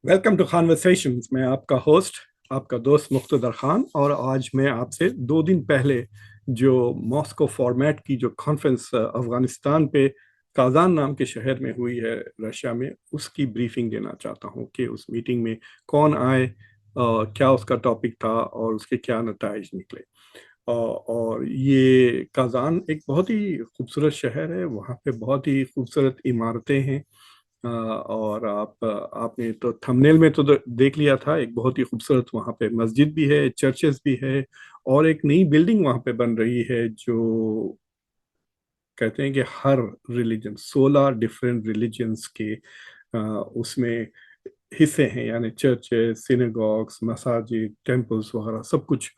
Welcome to conversations. मैं आपका host, आपका दोस्त मुख्तदर खान। और आज मैं आपसे 2 दिन पहले जो मॉस्को फॉर्मेट की जो कॉन्फ्रेंस अफगानिस्तान पे काजान नाम के शहर में हुई है रशिया में, उसकी ब्रीफिंग देना चाहता हूँ कि उस मीटिंग में कौन आए, क्या उसका टॉपिक था और उसके क्या नताइज निकले। और ये काजान एक बहुत ही खूबसूरत शहर है। वहाँ पे बहुत ही खूबसूरत इमारतें हैं। और आपने तो थंबनेल में तो देख लिया था, एक बहुत ही खूबसूरत वहाँ पे मस्जिद भी है, चर्चेस भी है, और एक नई बिल्डिंग वहाँ पे बन रही है जो कहते हैं कि हर रिलीजन, 16 डिफरेंट रिलीजन्स के उसमें हिस्से हैं, यानी चर्चेस, सिनेगॉग्स, मसाजिद, टेम्पल्स वगैरह सब कुछ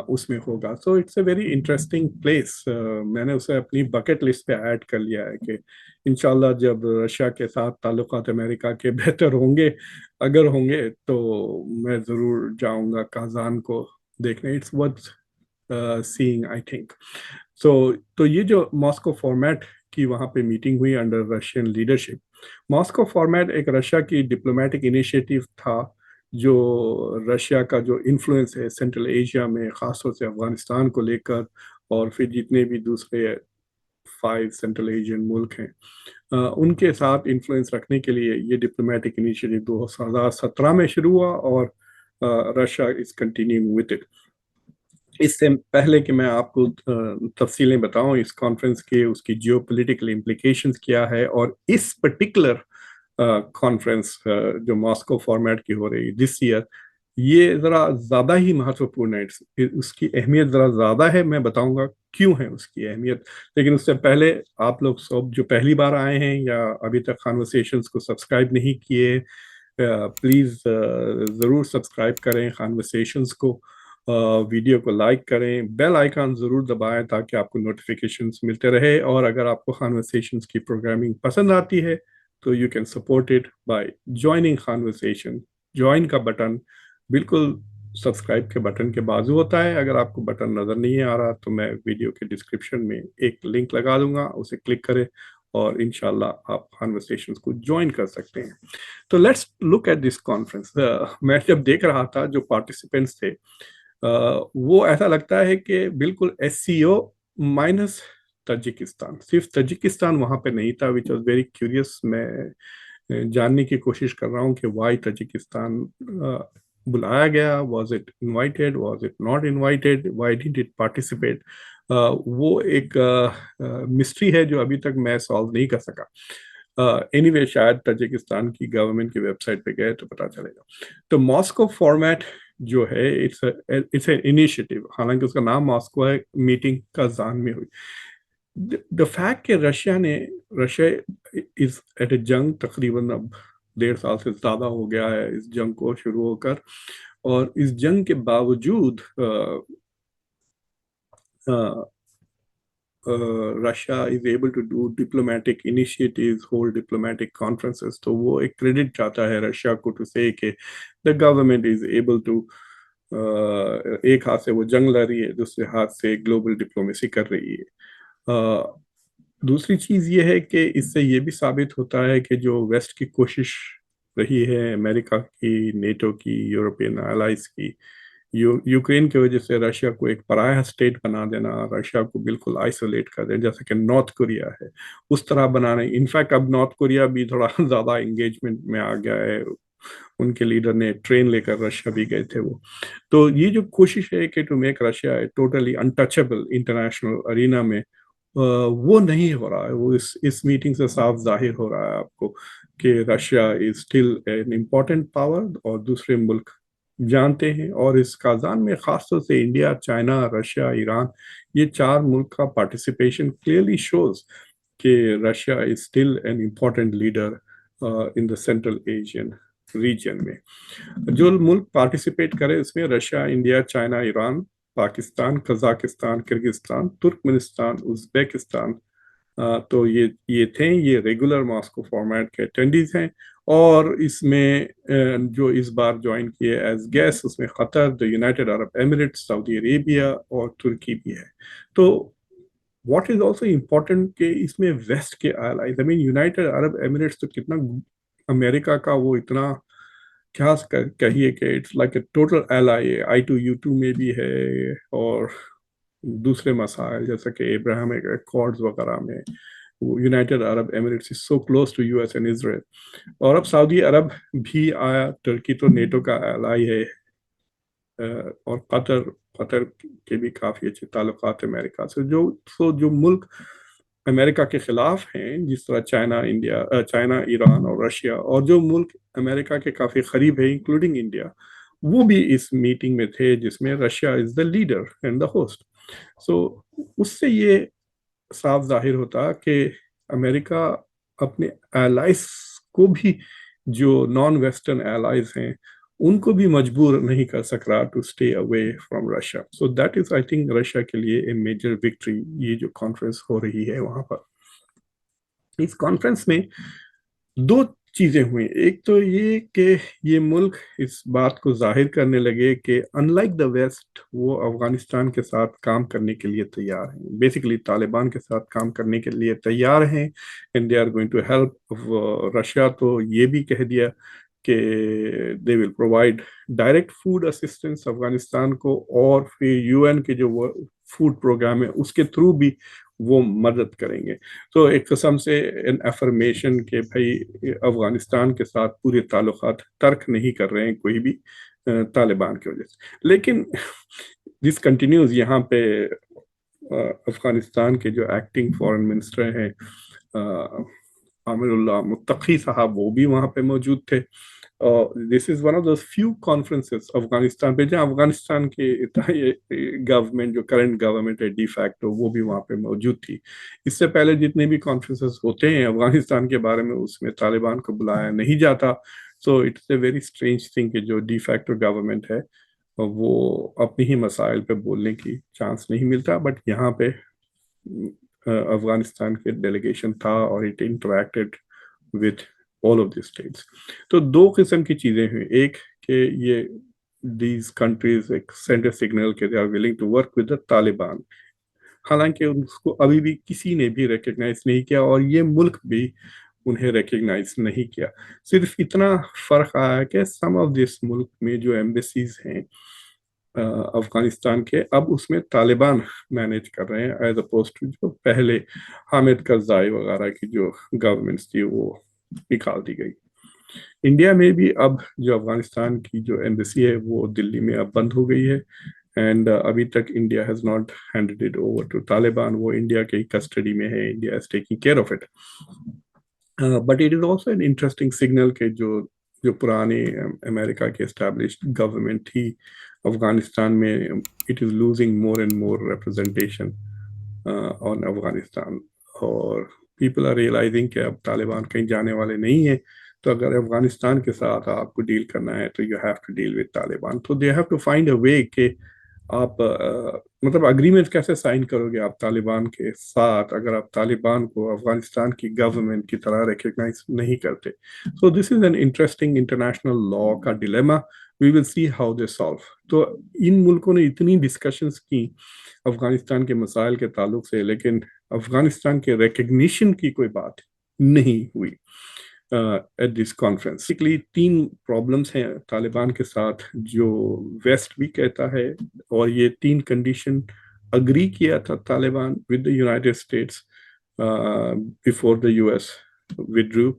उसमें होगा। So it's a very interesting place. मैंने उसे अपनी बकेट लिस्ट पे ऐड कर लिया है कि इंशाल्लाह जब रशिया के साथ ताल्लुकात अमेरिका के बेहतर होंगे, अगर होंगे, तो मैं ज़रूर जाऊंगा काजान को देखने। It's worth seeing, I think. So तो ये जो मॉस्को फॉर्मेट की वहाँ पे मीटिंग हुई under Russian leadership. Moscow format एक रशिया की डिप्लोमेटिक इनिशिएटिव था, जो रशिया का जो इन्फ्लुएंस है सेंट्रल एशिया में, खासतौर से अफगानिस्तान को लेकर, और फिर जितने भी दूसरे 5 सेंट्रल एशियन मुल्क हैं, उनके साथ इन्फ्लुएंस रखने के लिए ये डिप्लोमेटिक इनिशिएटिव 2017 में शुरू हुआ, और Russia is continuing with it. इससे पहले कि मैं आपको तफसीलें बताऊं इस कॉन्फ्रेंस के, उसकी जियो पोलिटिकल इम्प्लीकेशंस क्या है, और इस पर्टिकुलर कॉन्फ्रेंस जो मॉस्को फॉर्मेट की हो रही है दिस ईयर, ये ज़रा ज़्यादा ही महत्वपूर्ण है। उसकी अहमियत ज़रा ज़्यादा है। मैं बताऊंगा क्यों है उसकी अहमियत। लेकिन उससे पहले आप लोग सब जो पहली बार आए हैं या अभी तक कॉन्वर्सेशंस को सब्सक्राइब नहीं किए, प्लीज़ ज़रूर सब्सक्राइब करें कॉन्वर्सेशंस को, वीडियो को लाइक करें, बेल आइकन ज़रूर दबाएं ताकि आपको नोटिफिकेशंस मिलते रहे। और अगर आपको कॉन्वर्सेशंस की प्रोग्रामिंग पसंद आती है तो you can support it by joining conversation. Join का बटन बिल्कुल सब्सक्राइब के बटन के बाजू होता है। अगर आपको बटन नज़र नहीं आ रहा तो मैं वीडियो के डिस्क्रिप्शन में एक लिंक लगा दूंगा, उसे क्लिक करें और इंशाल्लाह आप कॉन्वर्सेशंस को ज्वाइन कर सकते हैं। तो let's look at this conference. मैं जब देख रहा था जो पार्टिसिपेंट्स थे, वो ऐसा लगता है कि बिल्कुल एससीओ माइनस ताजिकिस्तान। सिर्फ ताजिकिस्तान वहाँ पे नहीं था, विच वॉज वेरी क्यूरियस। मैं जानने की कोशिश कर रहा हूँ कि वाई ताजिकिस्तान बुलाया गया, was it invited, was it not invited, why did it participate. वो एक मिस्ट्री है जो अभी तक मैं सॉल्व नहीं कर सका। एनीवे शायद ताजिकिस्तान की गवर्नमेंट की वेबसाइट पे गए तो पता चलेगा। तो मॉस्को फॉर्मेट जो है, इट्स एन इनिशिएटिव। हालांकि उसका नाम मॉस्को है, मीटिंग काजान में हुई। द फैक्ट कि रशिया इज एट ए जंग, तकरीबन अब 1.5 साल से ज़्यादा हो गया है इस जंग को शुरू होकर, और इस जंग के बावजूद Russia is able to do diplomatic initiatives, hold diplomatic conferences. तो वो एक क्रेडिट चाहता है रशिया को टू से कि the government is able to, एक हाथ से वो जंग लड़ रही है, दूसरे हाथ से ग्लोबल डिप्लोमेसी कर रही है। दूसरी चीज़ ये है कि इससे ये भी साबित होता है कि जो वेस्ट की कोशिश रही है, अमेरिका की, नेटो की, यूरोपियन allies की, यूक्रेन की वजह से रशिया को एक पराया स्टेट बना देना, रशिया को बिल्कुल आइसोलेट कर देना, जैसे कि नॉर्थ कोरिया है उस तरह बनाने। इनफैक्ट अब नॉर्थ कोरिया भी थोड़ा ज़्यादा एंगेजमेंट में आ गया है। उनके लीडर ने ट्रेन लेकर रशिया भी गए थे वो। तो ये जो कोशिश है कि to make Russia totally untouchable international arena में, वो नहीं हो रहा है। वो इस मीटिंग से साफ जाहिर हो रहा है आपको कि Russia is still an important power, और दूसरे मुल्क जानते हैं। और इस काजान में खासतौर से इंडिया, चाइना, रशिया, ईरान, ये 4 मुल्क का पार्टिसिपेशन क्लियरली शोज कि Russia is still an important leader in the central Asian region में। जो मुल्क पार्टिसिपेट करे उसमें Russia, India, China, Iran, Pakistan, Kazakhstan, Kyrgyzstan, Turkmenistan, Uzbekistan. तो ये थे, ये रेगुलर मॉस्को फॉर्मेट के अटेंडीज हैं। और इसमें जो इस बार ज्वाइन किए एज गेस्ट, उसमें Qatar, the United Arab Emirates, Saudi Arabia और तुर्की भी है। तो व्हाट इज ऑल्सो इम्पोर्टेंट कि इसमें वेस्ट के allies, I mean United Arab Emirates तो कितना, अमेरिका का वो इतना क्या कहिए कि it's like a total ally, I2U2 में भी है, और दूसरे मसाइल जैसे कि इब्राहिमिक अकॉर्ड्स वगैरह में United Arab Emirates is so close to US and Israel, और अब सऊदी अरब भी आया। टर्की तो नेटो का एलाई है, और कतर कतर के भी काफी अच्छे ताल्लुकात अमेरिका से। जो मुल्क अमेरिका के खिलाफ हैं, जिस तरह चाइना, ईरान और रशिया, और जो मुल्क अमेरिका के काफी करीब है इंक्लूडिंग इंडिया, वो भी इस मीटिंग में थे, जिसमें Russia is the leader and the host. So उससे ये साफ जाहिर होता कि अमेरिका अपने एलाइज को भी, जो नॉन वेस्टर्न एलाइज हैं, उनको भी मजबूर नहीं कर सक रहा to stay away from Russia. So that is, I think, Russia के लिए ए मेजर विक्ट्री, ये जो कॉन्फ्रेंस हो रही है वहां पर। इस कॉन्फ्रेंस में दो चीजें हुई। एक तो ये कि ये मुल्क इस बात को जाहिर करने लगे कि अनलाइक द वेस्ट, वो अफगानिस्तान के साथ काम करने के लिए तैयार हैं, बेसिकली तालिबान के साथ काम करने के लिए तैयार हैं, and they are going to help. Russia तो ये भी कह दिया कि they will provide direct food assistance Afghanistan को, और फिर UN के जो फूड प्रोग्राम है उसके थ्रू भी वो मदद करेंगे। तो एक किस्म से एन अफर्मेशन के भाई अफगानिस्तान के साथ पूरे ताल्लुकात तर्क नहीं कर रहे हैं कोई भी तालिबान की वजह से। लेकिन दिस कंटिन्यूज। यहाँ पे अफगानिस्तान के जो एक्टिंग फॉरेन मिनिस्टर हैं, आमिरुल्लाह मुत्तकी साहब, वो भी वहाँ पे मौजूद थे। This is one of the few conferences Afghanistan पे जहाँ अफगानिस्तान की गवर्नमेंट, जो करंट गवर्नमेंट है डी फैक्टो, वो भी वहाँ पे मौजूद थी। इससे पहले जितने भी कॉन्फ्रेंसेस होते हैं अफगानिस्तान के बारे में, उसमें तालिबान को बुलाया नहीं जाता। So it's a very strange thing कि जो डी फैक्टो गवर्नमेंट है वो अपनी ही मसाइल पे बोलने की चांस नहीं मिलता, बट यहाँ पे अफगानिस्तान के डेलीगेशन था और it interacted with all of the states. तो दो किस्म की चीजें हुई। एक कि ये दीज कंट्रीज एक सेंड सिग्नल के they are willing to work with the Taliban, हालांकि उसको अभी भी किसी ने भी रिकग्नाइज नहीं किया, और ये मुल्क भी उन्हें रिकग्नाइज नहीं किया। सिर्फ इतना फर्क आया कि सम ऑफ दिस मुल्क में जो एम्बेसीज हैं अफगानिस्तान के, अब उसमें तालिबान मैनेज कर रहे हैं, एज अपोज टू जो पहले हामिद करजाई वगैरह की जो गवर्नमेंट्स थी वो निकाल दी गई। इंडिया में भी अब जो अफगानिस्तान की जो एम्बेसी है वो दिल्ली में अब बंद हो गई है, एंड अभी तक India has not handed it over to Taliban. वो इंडिया के कस्टडी में है, India is taking care of it. But it is also an interesting signal के जो जो पुरानी अमेरिका की एस्टैब्लिश्ड गवर्नमेंट थी अफगानिस्तान में, it is losing more and more representation on Afghanistan, और पीपल आर रियलाइजिंग कि अब तालिबान कहीं जाने वाले नहीं है। तो अगर अफगानिस्तान के साथ आपको डील करना है तो you have to deal with Taliban. तो they have to find a way कि आप मतलब अग्रीमेंट कैसे साइन करोगे आप तालिबान के साथ, अगर आप तालिबान को अफगानिस्तान की गवर्नमेंट की तरह रिकग्नाइज नहीं करते। So this is an interesting international law का dilemma. We will see how they solve. तो इन मुल्कों ने इतनी डिस्कशंस की अफगानिस्तान के मसाइल के ताल्लुक से, लेकिन अफगानिस्तान के रिकग्निशन की कोई बात नहीं हुई एट दिस कॉन्फ्रेंस। बेसिकली तीन प्रॉब्लम्स हैं तालिबान के साथ जो वेस्ट भी कहता है, और ये तीन कंडीशन अग्री किया था Taliban with the United states before the US withdrew,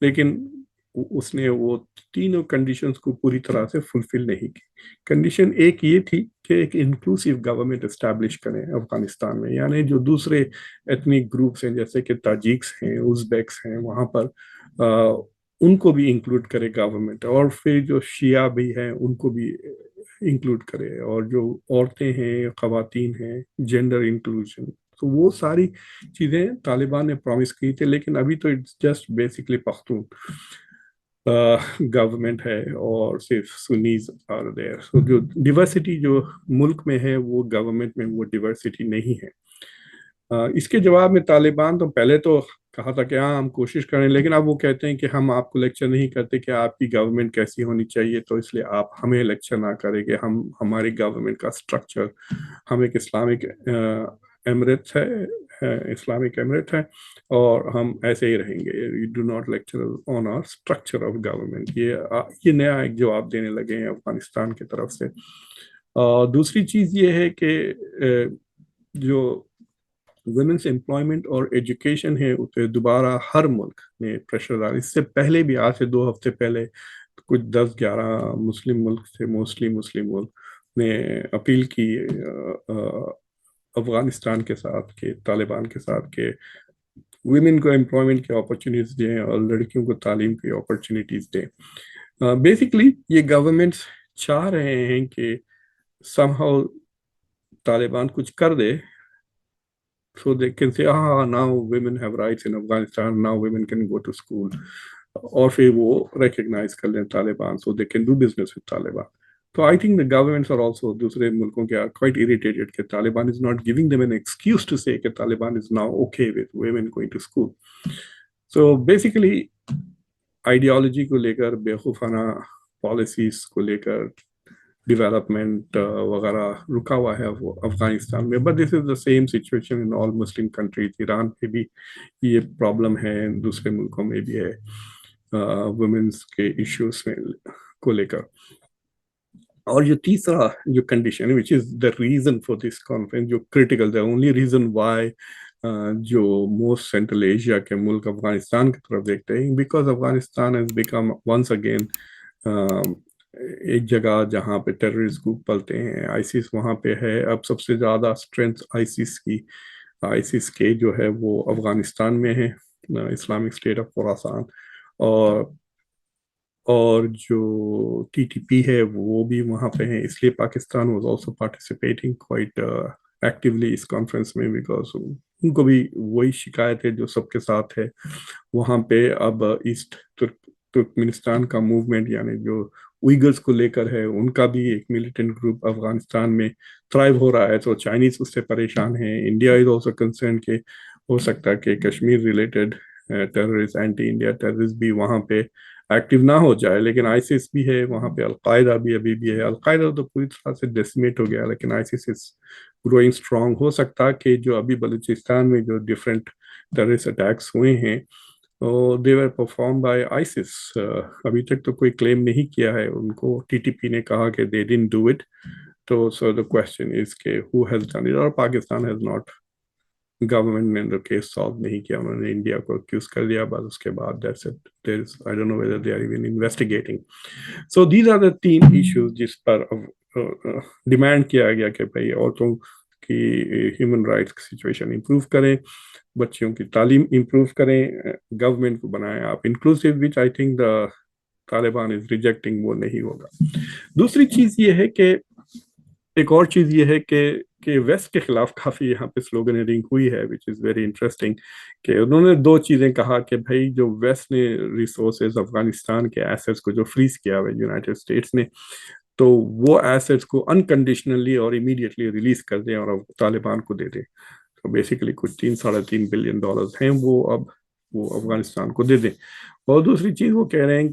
लेकिन उसने वो तीनों कंडीशंस को पूरी तरह से फुलफिल नहीं की। कंडीशन एक ये थी कि एक इंक्लूसिव गवर्नमेंट एस्टैब्लिश करें अफगानिस्तान में, यानी जो दूसरे एथनिक ग्रुप्स हैं जैसे कि ताजिक्स हैं, उज़्बेक्स हैं, वहाँ पर उनको भी इंक्लूड करे गवर्नमेंट, और फिर जो शिया भी हैं उनको भी इंक्लूड करे, और जो औरतें हैं, खवातीन हैं, जेंडर इंक्लूजन। तो वो सारी चीज़ें तालिबान ने प्रॉमिस की थी, लेकिन अभी तो it's just basically Pakhtun government है और सिर्फ सुन्नीज आर देयर। सो जो डिवर्सिटी जो मुल्क में है वो गवर्नमेंट में वो डिवर्सिटी नहीं है। इसके जवाब में तालिबान तो पहले तो कहा था कि हाँ हम कोशिश करें, लेकिन अब वो कहते हैं कि हम आपको लेक्चर नहीं करते कि आपकी गवर्नमेंट कैसी होनी चाहिए, तो इसलिए आप हमें लेक्चर ना करें कि हमारी गवर्नमेंट का स्ट्रक्चर, हम एक इस्लामिक एमिरेट्स है ہے اسلامک ایمریٹ ہے اور ہم ایسے ہی رہیں گے. You do not lecture on are structure of government. یہ نیا ایک جواب دینے لگے ہیں افغانستان کی طرف سے. دوسری چیز یہ ہے کہ جو ویمنس امپلائمنٹ اور ایجوکیشن ہے اسے دوبارہ ہر ملک نے پریشر ڈالا. اس سے پہلے بھی آج سے 2 ہفتے پہلے کچھ 10-11 مسلم ملک تھے, موسٹلی مسلم ملک, نے اپیل کی افغانستان کے ساتھ کہ طالبان کے ساتھ کہ ویمن کو امپلائمنٹ کی اپرچونیٹیز دیں اور لڑکیوں کو تعلیم کی اپرچونیٹیز دیں. بیسکلی یہ گورنمنٹس چاہ رہے ہیں کہ سم ہاؤ طالبان کچھ کر دے, so they can say now women have rights in Afghanistan, now women can go to school, اور پھر وہ recognize کر لیں Taliban, so they can do business with Taliban. So I think the governments are also دوسرے ملکوں کے are quite irritated کہ Taliban is not giving them an excuse to say کہ Taliban is now okay with women going to school. So basically ideology کو لے کر, بیوقوفانہ policies کو لے کر ڈیولپمنٹ وغیرہ رکا ہوا ہے افغانستان میں. But this is the same situation in all Muslim countries. Iran پہ بھی یہ پرابلم ہے, دوسرے ملکوں میں بھی ہے وومنس کے ایشوز میں کو لے کر. اور جو تیسرا جو کنڈیشن ہے which is the reason for this conference, جو critical, the only reason why جو موسٹ سینٹرل ایشیا کے ملک افغانستان کی طرف دیکھتے ہیں, because Afghanistan has become once again ایک جگہ جہاں پہ ٹیررسٹ گروپ پلتے ہیں. آئیسس وہاں پہ ہے. اب سب سے زیادہ اسٹرینتھ آئیسس کے جو ہے وہ افغانستان میں ہے, اسلامک اسٹیٹ آف خراسان, اور جو ٹی ٹی پی ہے وہ بھی وہاں پہ ہیں. اس لیے Pakistan was also participating quite actually اس کانفرنس میں, بیکاز ان کو بھی وہی شکایت ہے جو سب کے ساتھ ہے وہاں پہ. اب ایسٹ ترکمنستان کا موومنٹ, یعنی جو ویگرز کو لے کر ہے, ان کا بھی ایک ملیٹنٹ گروپ افغانستان میں تھرائیو ہو رہا ہے, تو چائنیز اس سے پریشان ہیں. انڈیا از آلسو کنسرن کہ ہو سکتا ہے کہ Kashmir related terrorist, anti India terrorist بھی وہاں پہ ایکٹیو نہ ہو جائے. لیکن آئیسس بھی ہے وہاں پہ, القاعدہ بھی ابھی بھی ہے. القاعدہ تو پوری طرح سے ڈیسمیٹ ہو گیا, لیکن آئیسس از گروئنگ اسٹرانگ. ہو سکتا کہ جو ابھی بلوچستان میں جو ڈفرینٹ ٹیررسٹ اٹیکس ہوئے ہیں they were performed by ISIS. ابھی تک تو کوئی کلیم نہیں کیا ہے ان کو. ٹی ٹی پی نے کہا کہ they didn't do it. تو so the question is کہ who has done it, اور پاکستان has not, گورنمنٹ نے تو کیس سالو نہیں کیا, انہوں نے انڈیا کو ایکیوز کر دیا, بس اس کے بعد that's it. There is, I don't know whether they are even investigating. So these are the 3 issues جس پر ڈیمانڈ کیا گیا کہ بھائی عورتوں کی ہیومن رائٹس کی سچویشن امپروو کریں, بچیوں کی تعلیم امپروو کریں, گورنمنٹ کو بنائیں آپ inclusive, which I think the Taliban is rejecting, وہ نہیں ہوگا. دوسری چیز یہ ہے کہ ایک اور چیز یہ ہے کہ ویسٹ کے خلاف کافی یہاں پہ سلوگنیرنگ ہوئی ہے, وچ از ویری انٹرسٹنگ, کہ انہوں نے 2 چیزیں کہا کہ بھائی جو ویسٹ نے ریسورسز افغانستان کے ایسیٹس کو جو فریز کیا ہوا ہے یونائٹڈ اسٹیٹس نے, تو وہ ایسیٹس کو انکنڈیشنلی اور امیڈیٹلی ریلیز کر دیں اور طالبان کو دے دیں. تو بیسیکلی کچھ $3-3.5 بلین ہیں وہ اب وہ افغانستان کو دے دیں. اور دوسری چیز وہ کہہ رہے ہیں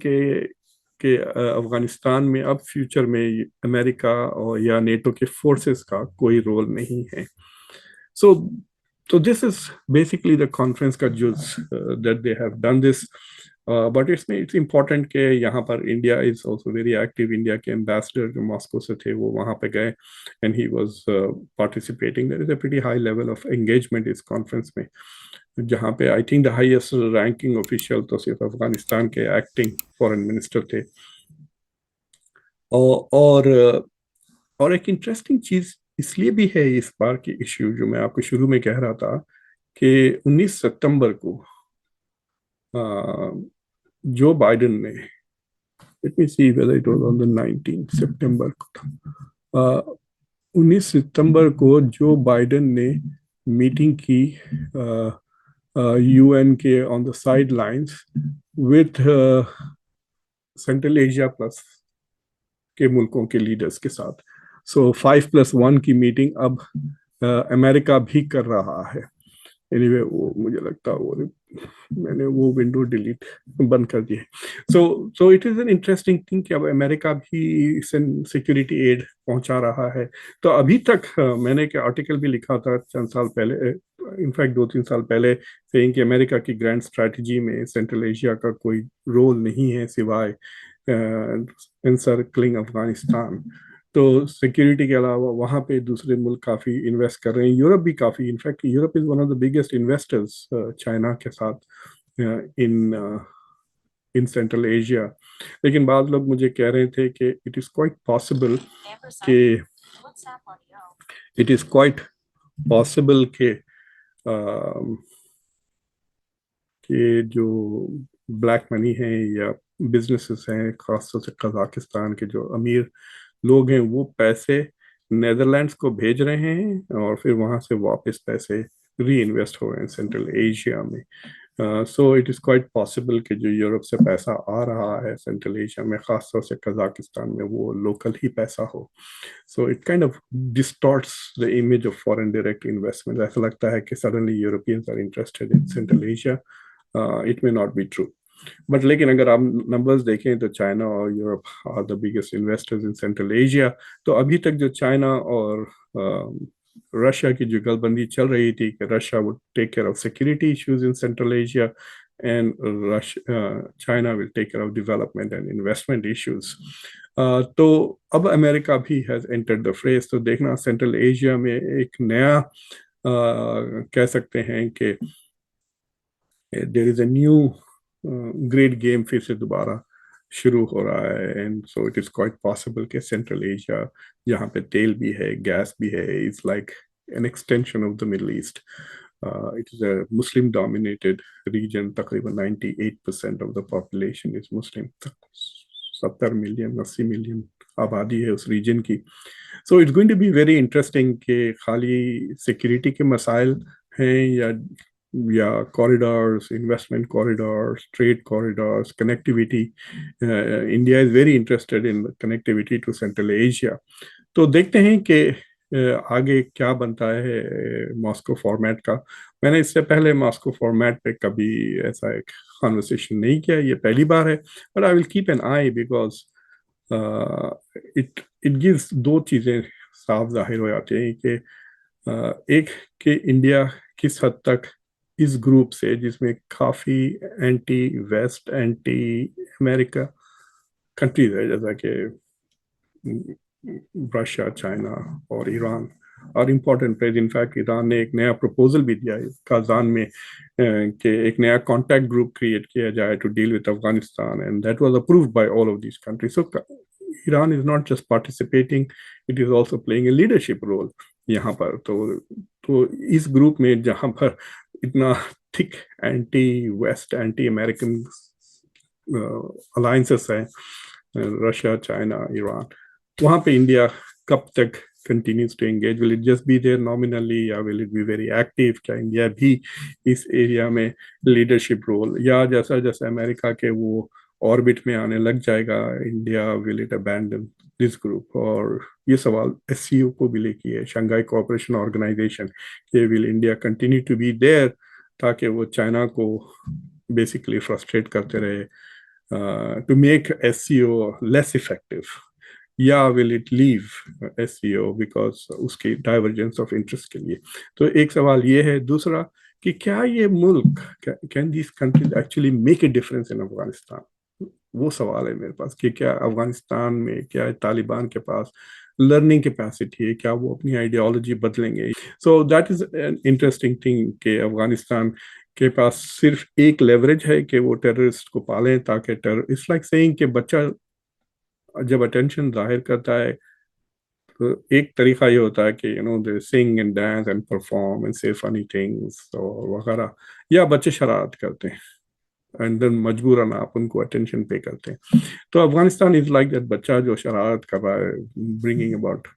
کہ افغانستان میں اب فیوچر میں امریکہ اور یا نیٹو کے فورسز کا کوئی رول نہیں ہے. So this is basically the conference کا جز that they have done this. But it's important کہ یہاں پر India is also very active. India کے ambassador جو ماسکو سے تھے وہ وہاں پہ گئے and he was participating. There is a pretty high level of engagement us conference میں, جہاں پہ I think the highest ranking official تو صرف افغانستان کے acting foreign minister تھے. اور ایک انٹرسٹنگ چیز اس لیے بھی ہے اس بار کی ایشو, جو میں آپ کو شروع میں کہہ رہا تھا کہ 19 ستمبر کو جو بائیڈن نے, let me see whether it was on the 19th September کو تھا, 19 ستمبر کو جو بائیڈن نے میٹنگ کی یو این کے on the sidelines with central Asia plus کے ملکوں کے لیڈرز کے ساتھ. سو 5+1 کی میٹنگ اب امریکہ بھی کر رہا ہے. anyway وہ مجھے لگتا ہے میں نے وہ ونڈو ڈیلیٹ بند کر دی ہے. So it is an interesting thing کہ اب امریکہ بھی سیکورٹی ایڈ پہنچا رہا ہے. تو ابھی تک میں نے ایک آرٹیکل بھی لکھا تھا چند سال پہلے, इनफैक्ट 2-3 साल पहले saying कि अमेरिका की ग्रैंड स्ट्रैटेजी में सेंट्रल एशिया का कोई रोल नहीं है सिवाय एनसर्कलिंग अफगानिस्तान। तो सिक्योरिटी के अलावा वहाँ पे दूसरे मुल्क काफ़ी इन्वेस्ट कर रहे हैं, यूरोप भी काफ़ी, in fact Europe is one of the biggest investors China के साथ इन इन सेंट्रल एशिया। लेकिन बाद लोग मुझे कह रहे थे कि कि इट इज़ क्वाइट पॉसिबल कि जो ब्लैक मनी है या बिजनेसेस हैं, खासतौर से कजाकिस्तान के जो अमीर लोग हैं, वो पैसे नेदरलैंड्स को भेज रहे हैं और फिर वहां से वापस पैसे री इन्वेस्ट हो रहे हैं सेंट्रल एशिया में। So it is quite possible कि जो यूरोप से पैसा आ रहा है सेंट्रल एशिया में, खासतौर से कजाकिस्तान में, वो लोकल ही पैसा हो। So it kind of distorts the image of foreign direct investment. ऐसा लगता है कि suddenly Europeans are interested in Central Asia. It may not be true, but लेकिन अगर आप नंबर्स देखें तो चाइना और Europe are the biggest investors in Central Asia. तो अभी तक जो चाइना और रशिया की जुगलबंदी चल रही थी कि Russia would take care of security issues in Central Asia and China will take care of development and investment issues. तो अब अमेरिका भी हैज एंटर्ड द फ्रेज। तो देखना सेंट्रल एशिया में एक नया कह सकते हैं कि there is a new great game फिर से दोबारा शुरू हो रहा है। And so it is quite possible कि सेंट्रल एशिया, जहाँ पे तेल भी है, गैस भी है, is like an extension of the Middle East. It is a Muslim dominated region. तकरीबन 98% of the population is Muslim. 70 million 80 million आबादी है उस रीजन की। So it's going to be very interesting कि खाली सिक्योरिटी के मसाइल हैं या corridors, investment corridors, trade corridors, connectivity. India is very interested in connectivity to Central Asia. तो देखते हैं कि आगे क्या बनता है मॉस्को फॉर्मेट का। मैंने इससे पहले मॉस्को फॉर्मेट पे कभी ऐसा एक कॉन्वर्सेशन नहीं किया, ये पहली बार है। But I will keep an I because it it gives दो चीज़ें साफ जाहिर हो जाती हैं कि एक कि इंडिया किस हद तक इस ग्रुप से, जिसमें काफ़ी anti west, anti America countries है, जैसा कि रशिया, चाइना और ईरान और इम्पोर्टेंट प्लेज। इनफैक्ट ईरान ने एक नया प्रपोजल भी दिया है काजान में कि एक नया कॉन्टैक्ट ग्रुप क्रिएट किया जाए to deal with Afghanistan, and that was approved by all of these countries. So Iran is not just participating, it is also playing a leadership role यहाँ पर। तो इस ग्रुप में जहाँ पर इतना thick anti west, anti American alliances हैं, Russia, China, Iran, वहाँ पे इंडिया कब तक continues to engage? Will it just be there nominally या will it be very active? क्या इंडिया भी इस एरिया में लीडरशिप रोल, या जैसा जैसा अमेरिका के वो ऑर्बिट में आने लग जाएगा, India will it abandon this group? और ये सवाल एससीओ को भी लेके है, शंघाई कोऑपरेशन ऑर्गेनाइजेशन, कि will India continue to be there ताकि वो चाइना को बेसिकली फ्रस्ट्रेट करते रहे to make SCO less effective, या will it leave SCO because उसकी डाइवर्जेंस ऑफ इंटरेस्ट के लिए? तो एक सवाल ये है। दूसरा कि क्या ये मुल्क, can this countries actually make a difference in Afghanistan? वो सवाल है मेरे पास कि क्या अफगानिस्तान में, क्या तालिबान के पास लर्निंग कैपेसिटी है, क्या वो अपनी आइडियोलॉजी बदलेंगे? सो that is an interesting thing कि अफगानिस्तान के पास सिर्फ एक लेवरेज है कि वो टेररिस्ट को पालें, ताकि इट्स लाइक सेइंग कि बच्चा जब अटेंशन जाहिर करता है तो एक तरीका ये होता है कि they sing and dance and perform and say funny things और वगैरह, या बच्चे शरारत करते हैं एंड देन मजबूरन आप उनको अटेंशन पे करते हैं। तो अफगानिस्तान इज लाइक दैट बच्चा जो शरारत कर रहा है, bringing about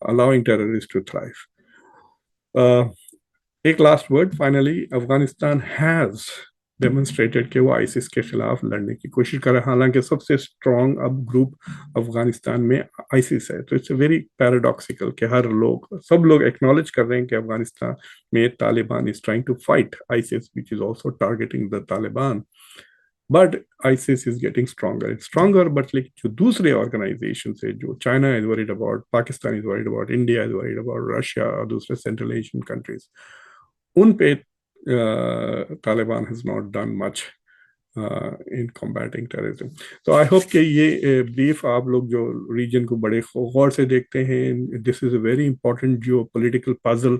allowing terrorist to thrive. एक last word finally, Afghanistan has demonstrated कि वो आईसिस के खिलाफ लड़ने की कोशिश कर रहे हैं, हालांकि सबसे स्ट्रॉन्ग अब ग्रुप अफगानिस्तान में आईसिस है। तो इट्स वेरी पैराडॉक्सिकल कि सब लोग एक्नॉलेज कर रहे हैं कि अफगानिस्तान में Taliban is trying to fight ISIS which is also targeting the Taliban, but ISIS is getting stronger. But लेकिन जो दूसरे ऑर्गेनाइजेशन है, जो China is worried about, Pakistan is worried about, India is worried about, Russia और दूसरे सेंट्रल एशियन कंट्रीज, ان پہ Taliban has not done much in combating terrorism. تو آئی ہوپ کہ یہ بریف آپ لوگ جو ریجن کو بڑے غور سے دیکھتے ہیں. This is a very important geopolitical puzzle.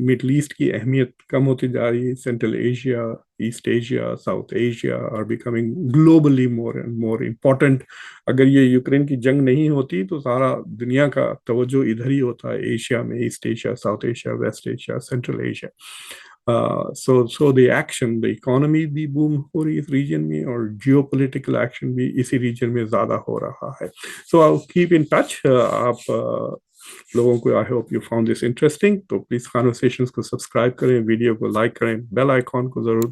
Middle East کی اہمیت کم ہوتی جا رہی ہے. Central Asia, east Asia, south Asia are becoming globally more and more important. اگر یہ یوکرین کی جنگ نہیں ہوتی تو سارا دنیا کا توجہ ادھر ہی ہوتا ہے, ایشیا میں, East Asia, south Asia, West Asia, Central Asia. So the action, the economy بھی boom ہو رہی ہے اس ریجن میں, اور جیو پولیٹیکل ایکشن بھی اسی ریجن میں زیادہ ہو رہا ہے. So I'll keep in touch. آپ لوگوں کو I hope you found this interesting. تو پلیز Khanversations کو سبسکرائب کریں, ویڈیو کو لائک کریں, بیل آئیکن کو ضرور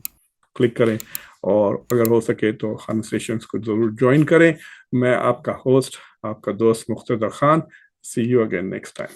کلک کریں, اور اگر ہو سکے تو Khanversations کو ضرور جوائن کریں. میں آپ کا ہوسٹ, آپ کا دوست مقتدر Khan. See you again next time.